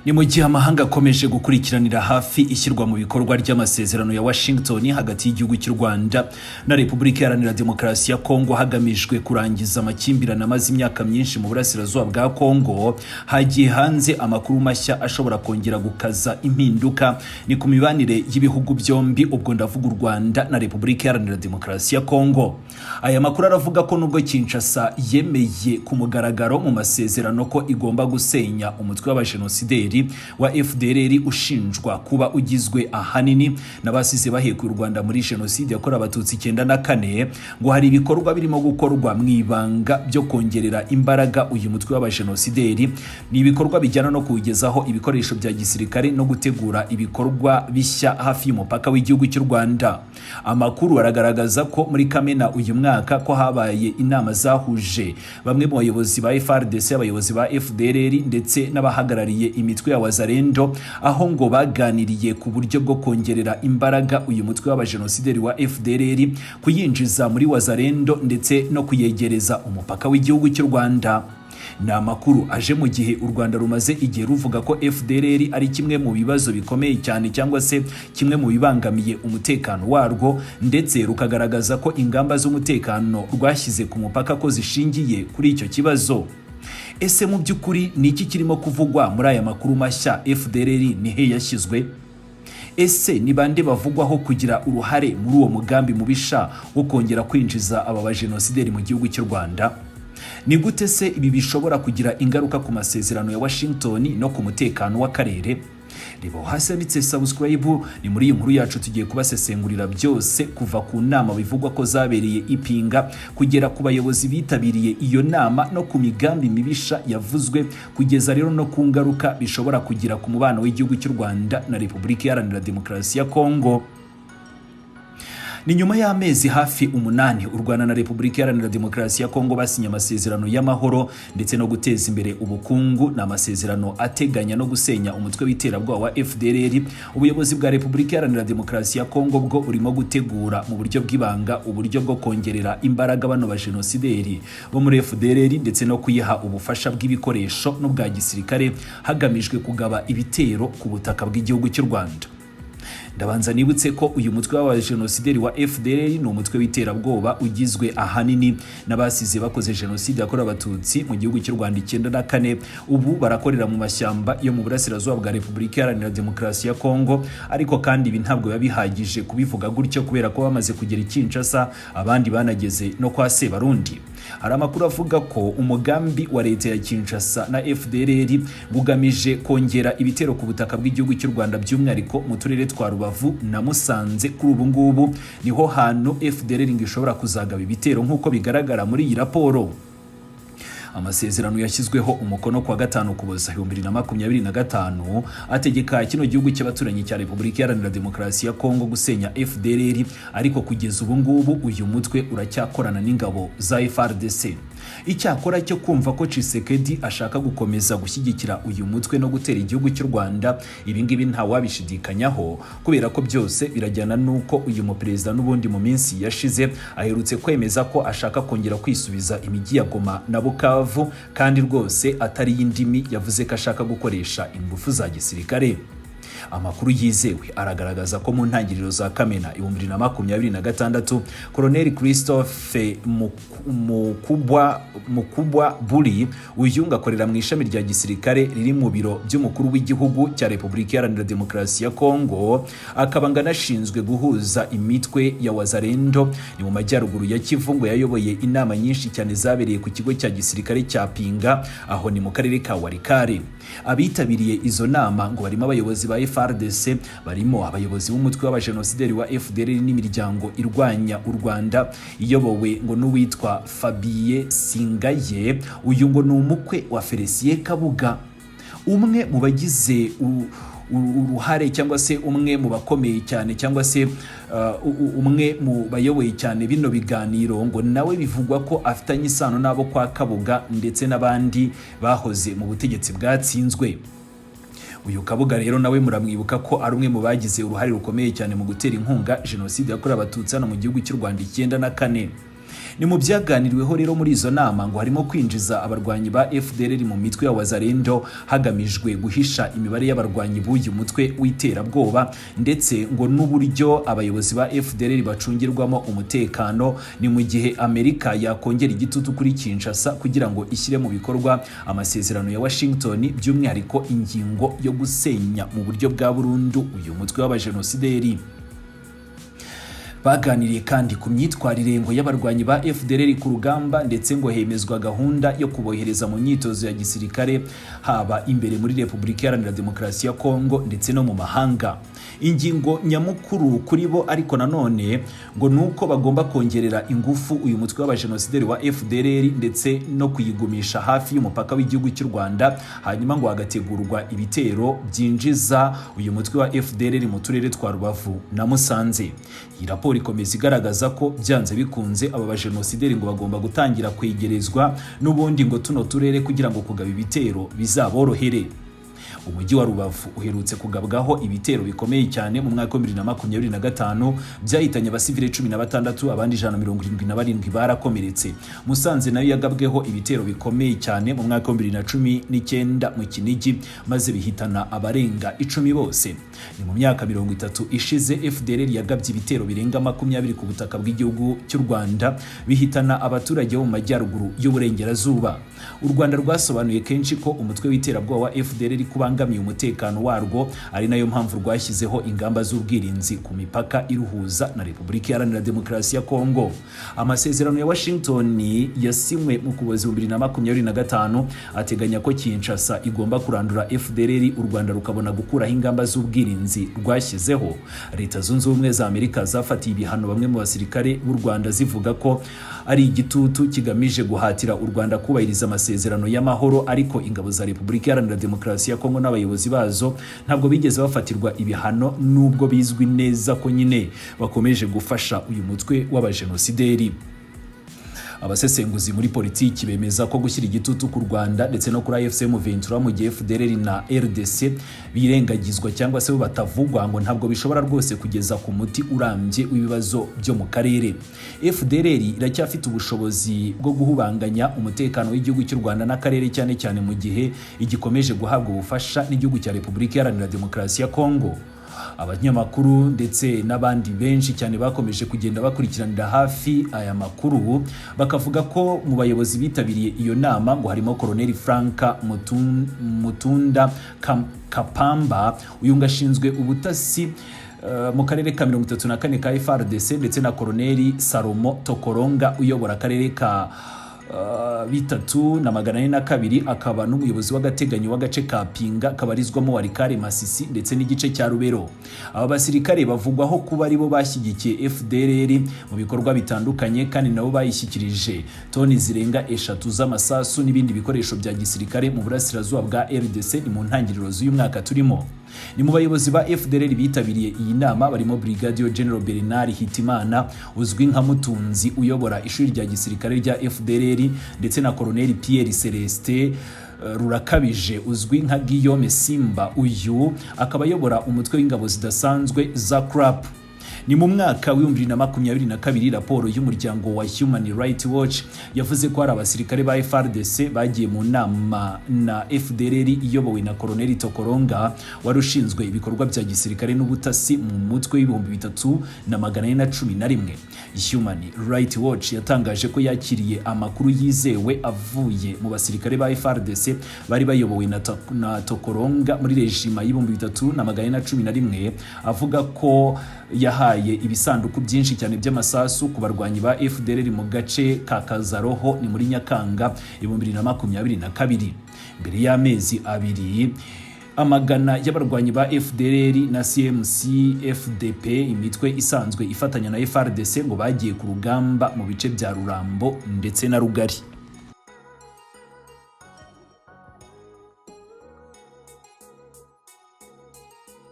Ni mu gihe amahanga akomeje gukurikiranira hafi ishyirwa mu bikorwa ry'amasezerano ya Washington hagati y'igihugu cy'u Rwanda na Repubulika Iharanira Demokarasi ya Congo hagamijwe kurangiza amakimbirane amaze imyaka myinshi mu burasirazuba bwa Congo, hagiye hanze amakuru mashya ashobora kongera gukaza impinduka ni ku mibanire y'ibihugu byombi, ubwo ndavuga u Rwanda na Repubulika Iharanira Demokarasi ya Congo. Aya makuru aravuga ko nubwo Kinshasa yemeye ku mugaragaro mu masezerano ko igomba gusenya umutwe w'abajenosideri wa Fdlr ushinjwa kuba ugizwe ahanini n'abasize bahekuye u Rwanda muri Genocide yakorewe Abatutsi 94, ngo hari ibikorwa birimo gukorwa mu ibanga byo kongerera imbaraga uyu mutwe w'abajenosideri. Ni ibikorwa bijyana no kugezaho ibikoresho bya gisirikare no gutegura ibikorwa bishya hafi y'umupaka w'igihugu cy'u Rwanda. Amakuru aragaragaza ko muri Kamena uyu mwaka ko habaye inama zahuje bamwe mu bayobozi ba FARDC, abayobozi ba Fdlr ndetse n'abahagarariye imitwe ya Wazalendo, aho ngo baganiriye ku buryo bwo kongerera imbaraga uyu mutwe w'abajenosideri wa Fdlr, kuyinjiza muri Wazalendo ndetse no kuyegereza umupaka w'igihugu cy'u Rwanda. Ni amakuru aje mu gihe u Rwanda rumaze igihe ruvuga ko Fdlr ari kimwe mu bibazo bikomeye cyane cyangwa se kimwe mu bibangamiye umutekano warwo, ndetse rukagaragaza ko ingamba z'umutekano rwashyize ku mupaka ko zishingiye kuri icyo kibazo. Ese mu by'ukuri ni iki kirimo kuvugwa muri aya makuru mashya? Fdlr ni he yashyizwe? Ese ni bande bavugwaho kugira uruhare muri uwo mugambi mubisha wo kongera kwinjiza aba bajenosideri mu gihugu cy'u Rwanda? Ni gute se ibi bishobora kugira ingaruka ku masezerano ya Washington no ku mutekano w'akarere? Reba hasi handitse subscribe, ni muri iyi nkuru yacu tugiye kubasesengurira byose kuva ku nama bivugwa ko zabereye Ipinga kugera ku bayobozi bitabiriye iyo nama no ku migambi mibisha yavuzwe, kugeza rero no ku ngaruka bishobora kugira ku mubano w'igihugu cy'u Rwanda na Repubulika Iharanira Demokarasi ya Congo. Ni nyuma y'amezi hafi 8 u Rwanda na Repubulika Iharanira Demokarasi ya Congo basinye amasezerano y'amahoro ndetse no guteza imbere ubukungu, na amasezerano ateganya no gusenya umutwe w'iterabwoba wa Fdlr. Ubuyobozi bwa Repubulika Iharanira Demokarasi ya Congo bwo urimo gutegura mu buryo bw'ibanga uburyo bwo kongerera imbaraga bano bajenosideri bo muri Fdlr ndetse no kuyiha ubufasha bw'ibikoresho n'ubwa gisirikare hagamijwe kugaba ibitero ku butaka bw'igihugu cy'u Rwanda. Ndabanza nibutse ko uyu mutwe w'abajenosideri wa Fdlr ni umutwe w'iterabwoba ugizwe ahanini n'abasize bakoze Genocide yakorewe Abatutsi mu gihugu cy'u Rwanda 94. Ubu barakorera mu mashyamba yo mu burasirazuba bwa Repubulika Iharanira Demokarasi ya Congo, ariko kandi ibi ntabwo bihagije kubivuga gutyo kubera ko bamaze kugera Kinshasa, abandi banageze no kwa Sebarundi. Hari amakuru avuga ko umugambi wa leta ya Kinshasa na Fdlr bugamije kongera ibitero ku butaka bw'igihugu cy'u Rwanda, by'umwihariko mu turere twa Rubavu na Musanze. Kuri ubu ngubu niho hantu Fdlr ngishobora kuzagaba ibitero nk'uko bigaragara muri iyi raporo. Amasezerano yashyizweho umukono kwa 5 Ukuboza 2025 ategeka kino gihugu cy'abaturanyi cya Repubulika Iharanira Demokarasi ya Congo gusenya Fdlr, ariko kugeza ubu ngubu uyu mutwe uracyakorana n'ingabo za FARDC. Icyakora cyo kumva ko Tshisekedi ashaka gukomeza gushyigikira uyu mutwe no gutera igihugu cy'u Rwanda, ibi ngibi nta wabishidikanyaho kubera ko byose birajyana nuko uyu muperezida n'ubundi mu minsi yashize aherutse kwemeza ko ashaka kongera kwisubiza imijyi ya Goma na Bukavu, kandi rwose atari y'indimi, yavuze ko ashaka gukoresha ingufu za gisirikare. Amakuru yizewe aragaragaza ko mu ntangiriro za Kamena 2026 Colonel Christophe Mukubwa Buri uyunga akorera mu ishami rya gisirikare riri mu biro by'umukuru w'igihugu cya Repubulika Iharanira Demokarasi ya Congo, akaba nganashinzwe guhuza imitwe ya Wazalendo ni mu majyaruguru ya Kivu, ngo yayoboye inama nyinshi cyane zabereye ku kigo cya gisirikare cya Pinga, aho ni mu karere ka Warikare. Abitabiriye izo nama ngo barimo abayobozi ba FARDC, barimo abayobozi b'umutwe w'abajenosideri wa Fdlr n'imiryango irwanya u Rwanda iyobowe ngo n'uwitwa Fabien Singaye. Uyu ngo ni umukwe wa Felicien Kabuga, umwe mu bagize uruhare cyangwa se umwe mu bakomeye cyane cyangwa se umwe mu bayoboye cyane bino biganiro, ngo nawe bivugwa ko afitanye isano nabo kwa Kabuga ndetse n'abandi bahoze mu butegetsi bwatsinzwe. Uyu Kabuga rero nawe muramwibuka ko ari umwe mu bagize uruhare rukomeye cyane mu gutera inkunga Genocide yakorewe Abatutsi hano mu gihugu cy'u Rwanda 94. Ni mu byaganiriweho rero muri izo nama ngo harimo kwinjiza abarwanyi ba Fdlr mu mitwe ya wazalendo hagamijwe guhisha imibare y'abarwanyi b'uyu mutwe w'iterabwoba, ndetse ngo n'uburyo abayobozi ba Fdlr bacungirwamo umutekano, ni mu gihe Amerika yakongera igitutu kuri Kinshasa kugira ngo ishyire mu bikorwa amasezerano ya Washington, by'umwihariko ingingo yo gusenya mu buryo bwa burundu uyu mutwe w'abajenosideri. Baganiriye kandi ku myitwarire ngo y'abarwanyi ba Fdlr ku rugamba, ndetse ngo hemezwa gahunda yo kubohereza mu myitozo ya gisirikare haba imbere muri Repubulika Iharanira Demokarasi ya Congo ndetse no mu mahanga. Ingingo nyamukuru kuri bo ariko nanone ngo nuko bagomba kongerera ingufu uyu mutwe w'abajenosideri wa Fdlr ndetse no kuyigumisha hafi y'umupaka w'igihugu cy'u Rwanda, hanyuma ngo hagategurwa ibitero byinjiza uyu mutwe wa Fdlr mu turere twa Rubavu na Musanze. Iyi raporo ikomeza igaragaza ko byanze bikunze aba bajenosideri ngo bagomba gutangira kwegerezwa n'ubundi ngo tuno turere kugira ngo kugaba ibitero bizaborohere. Umujyi wa Rubavu uherutse kugabwaho ibitero bikomeye cyane mu mwaka wa 2025 byahitanye abasivile 16, abandi 177 barakomeretse. Musanze nayo yagabweho ibitero bikomeye cyane mu mwaka wa 2019 mu Kinigi, maze bihitana abarenga 10 bose. Ni mu myaka 30 ishize Fdlr yagabye ibitero birenga 20 ku butaka bw'igihugu cy'u Rwanda, bihitana abaturage bo mu majyaruguru y'uburengerazuba. U Rwanda rwasobanuye kenshi ko umutwe w'iterabwoba wa Fdlr kubangamiye umutekano warwo, ari nayo mpamvu rwashyizeho ingamba z'ubwirinzi ku mipaka iruhuza na Repubulika Iharanira Demokarasi ya Congo. Amasezerano ya Washington yasinywe mu Ukuboza 2025 ateganya ko Kinshasa igomba kurandura Fdlr, u Rwanda rukabona gukuraho ingamba z'ubwirinzi rwashyizeho. Leta Zunze Ubumwe za Amerika zafatiye ibihano bamwe mu basirikare b'u Rwanda zivuga ko ari igitutu kigamije guhatira u Rwanda kubahiriza amasezerano y'amahoro, ariko ingabo za Repubulika Iharanira Demokarasi ya Congo n'abayobozi bazo ntabwo bigeze bafatirwa ibihano, nubwo bizwi neza ko nyine bakomeje gufasha uyu mutwe w'abajenosideri. Abasesenguzi muri politiki bemeza ko gushyira igitutu ku Rwanda ndetse no kuri AFC M23 mu gihe Fdlr na RDC birengagizwa cyangwa se batavugwa ngo ntabwo bishobora rwose kugeza ku muti urambye w'ibibazo byo mu karere. Fdlr iracyafite ubushobozi bwo guhubanganya umutekano w'igihugu cy'u Rwanda n'akarere, cyane cyane mu gihe igikomeje guhabwa ubufasha n'igihugu cya Repubulika Iharanira Demokarasi ya Congo. Abanyamakuru ndetse n'abandi benshi cyane bakomeje kugenda bakurikiranira hafi aya makuru, bakavuga ko mu bayobozi bitabiriye iyo nama ngo harimo Colonel Franka Mutunda Kapamba, uyu ngashinzwe ubutasi mu karere ka 34 ka FRDC, ndetse na Colonel Salomo Tokoronga uyobora akarere ka 342, akaba n'umuyobozi w'agateganyo w'agace ka Pinga kabarizwamo Warikare, Masisi ndetse n'igice cya Rubero. Aba basirikare bavugwaho kuba aribo bashyigikiye Fdlr mu bikorwa bitandukanye, kandi nabo bayishyikirije toni zirenga 3 z'amasasu n'ibindi bikoresho bya gisirikare mu burasirazuba bwa RDC ni mu ntangiriro z'uyu mwaka turimo. Ni mu bayobozi ba Fdlr bitabiriye iyi nama barimo Brigadier General Bernard Hitimana uzwi nka Mutunzi uyobora ishuri rya gisirikare rya Fdlr, ndetse na Colonel Pierre Celestin Rurakabije uzwi nka Guillaume Simba, uyu akaba ayobora umutwe w'ingabo zidasanzwe za CRAP. Ni mu mwaka wa 2022 raporo y'umuryango wa Human Rights Watch yavuze ko hari abasirikare ba FRDC bagiye mu nama na Fdlr iyobowe na Colonel Tokoronga wari ushinzwe ibikorwa bya gisirikare n'ubutasi mu mutwe w'2411. Human Rights Watch yatangaje ko yakiriye amakuru yizewe avuye mu basirikare ba FRDC bari bayobowe na Tokoronga muri rejima y'2411, avuga ko yahaye ibisanduku byinshi cyane by'amasasu ku barwanyi ba Fdlr mu gace ka Kazaroho ni muri Nyakanga 2022. Mbere y'amezi abiri amagana y'abarwanyi ba Fdlr na CMC FDP, imitwe isanzwe ifatanya na FRDC, ngo bagiye ku rugamba mu bice bya Rurambo ndetse na Rugari.